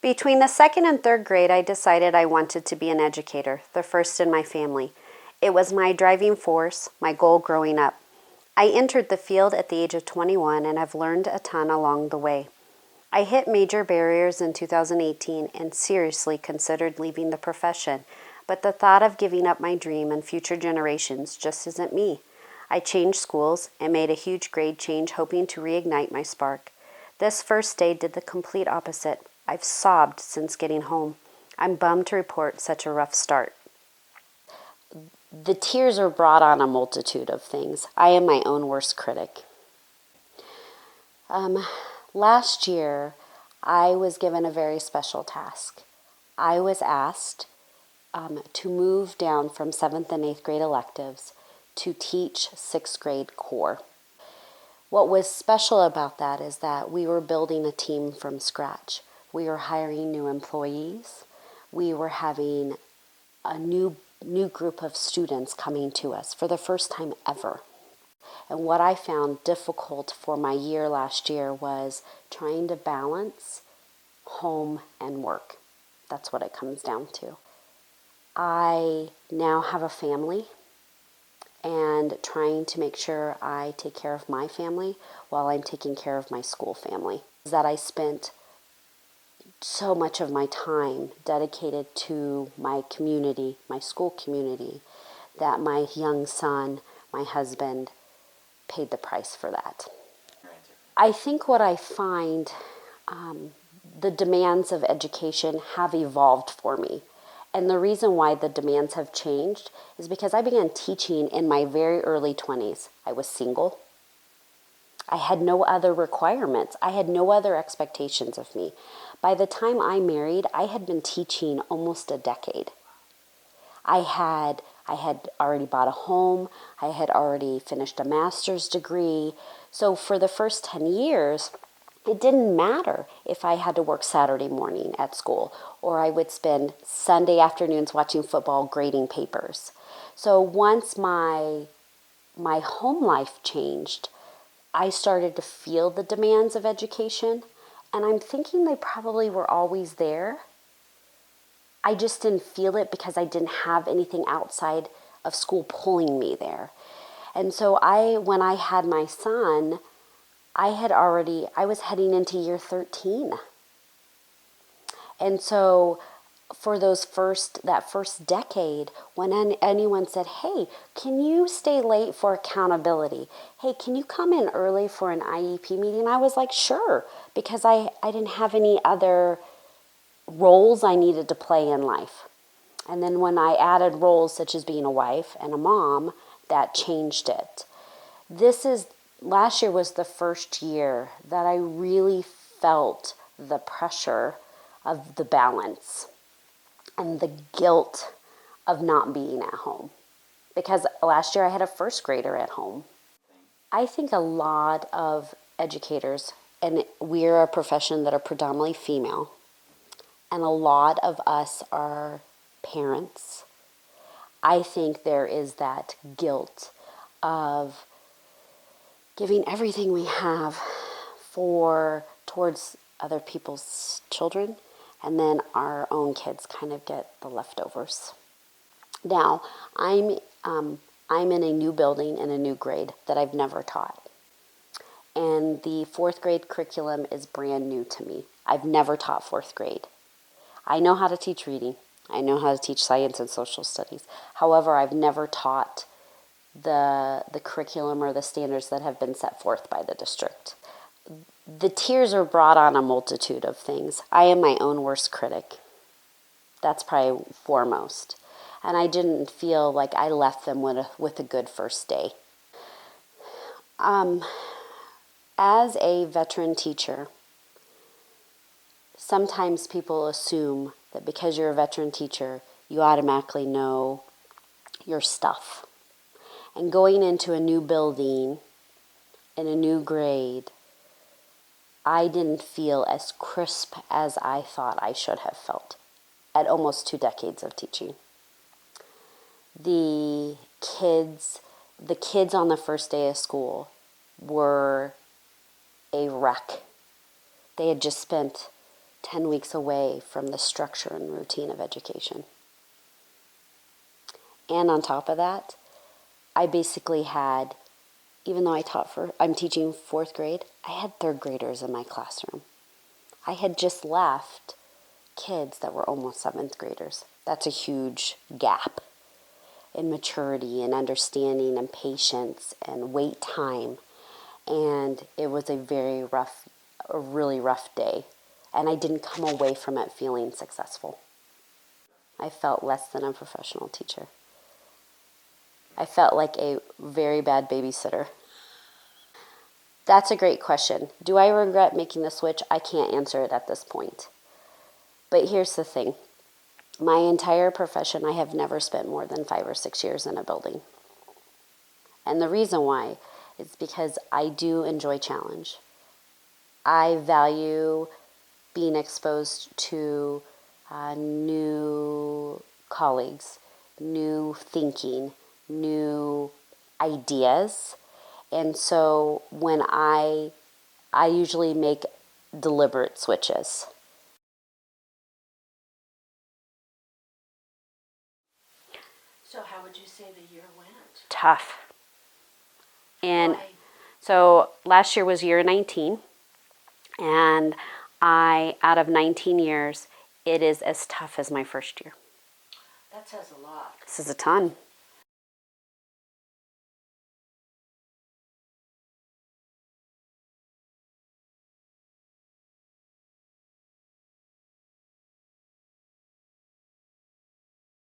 Between the second and third grade, I decided I wanted to be an educator, the first in my family. It was my driving force, my goal growing up. I entered the field at the age of 21 and have learned a ton along the way. I hit major barriers in 2018 and seriously considered leaving the profession, but the thought of giving up my dream and future generations just isn't me. I changed schools and made a huge grade change hoping to reignite my spark. This first day did the complete opposite. I've sobbed since getting home. I'm bummed to report such a rough start. The tears are brought on a multitude of things. I am my own worst critic. Last year, I was given a very special task. I was asked to move down from 7th and 8th grade electives to teach 6th grade core. What was special about that is that we were building a team from scratch. We were hiring new employees. We were having a new group of students coming to us for the first time ever. And what I found difficult for my year last year was trying to balance home and work. That's what it comes down to. I now have a family and trying to make sure I take care of my family while I'm taking care of my school family. That I spent so much of my time dedicated to my community, my school community, that my young son, my husband, paid the price for that. I think what I find, the demands of education have evolved for me. And the reason why the demands have changed is because I began teaching in my very early 20s. I was single. I had no other requirements. I had no other expectations of me. By the time I married, I had been teaching almost a decade. I had already bought a home. I had already finished a master's degree. So for the first 10 years, it didn't matter if I had to work Saturday morning at school or I would spend Sunday afternoons watching football grading papers. So once my home life changed, I started to feel the demands of education, and I'm thinking they probably were always there. I just didn't feel it because I didn't have anything outside of school pulling me there. And so when I had my son, I was heading into year 13. And so for that first decade, when anyone said, hey, can you stay late for accountability? Hey, can you come in early for an IEP meeting? I was like, sure, because I didn't have any other roles I needed to play in life. And then when I added roles such as being a wife and a mom, that changed it. Last year was the first year that I really felt the pressure of the balance and the guilt of not being at home. Because last year I had a first grader at home. I think a lot of educators, and we're a profession that are predominantly female, and a lot of us are parents. I think there is that guilt of giving everything we have towards other people's children, and then our own kids kind of get the leftovers. Now, I'm in a new building in a new grade that I've never taught. And the 4th grade curriculum is brand new to me. I've never taught 4th grade. I know how to teach reading. I know how to teach science and social studies. However, I've never taught the curriculum or the standards that have been set forth by the district. The tears are brought on a multitude of things. I am my own worst critic. That's probably foremost. And I didn't feel like I left them with a good first day. As a veteran teacher, sometimes people assume that because you're a veteran teacher, you automatically know your stuff. And going into a new building in a new grade, I didn't feel as crisp as I thought I should have felt at almost 2 decades of teaching. The kids on the first day of school were a wreck. They had just spent 10 weeks away from the structure and routine of education. And on top of that, I basically had, even though I'm teaching fourth grade, I had third graders in my classroom. I had just left kids that were almost seventh graders. That's a huge gap in maturity and understanding and patience and wait time. And it was a really rough day. And I didn't come away from it feeling successful. I felt less than a professional teacher. I felt like a very bad babysitter. That's a great question. Do I regret making the switch? I can't answer it at this point. But here's the thing. My entire profession, I have never spent more than 5 or 6 years in a building. And the reason why is because I do enjoy challenge. I value being exposed to new colleagues, new thinking, new ideas. And so when I usually make deliberate switches. So how would you say the year went? Tough. And Why? so last year was year 19. And out of 19 years, it is as tough as my first year. That says a lot. This is a ton.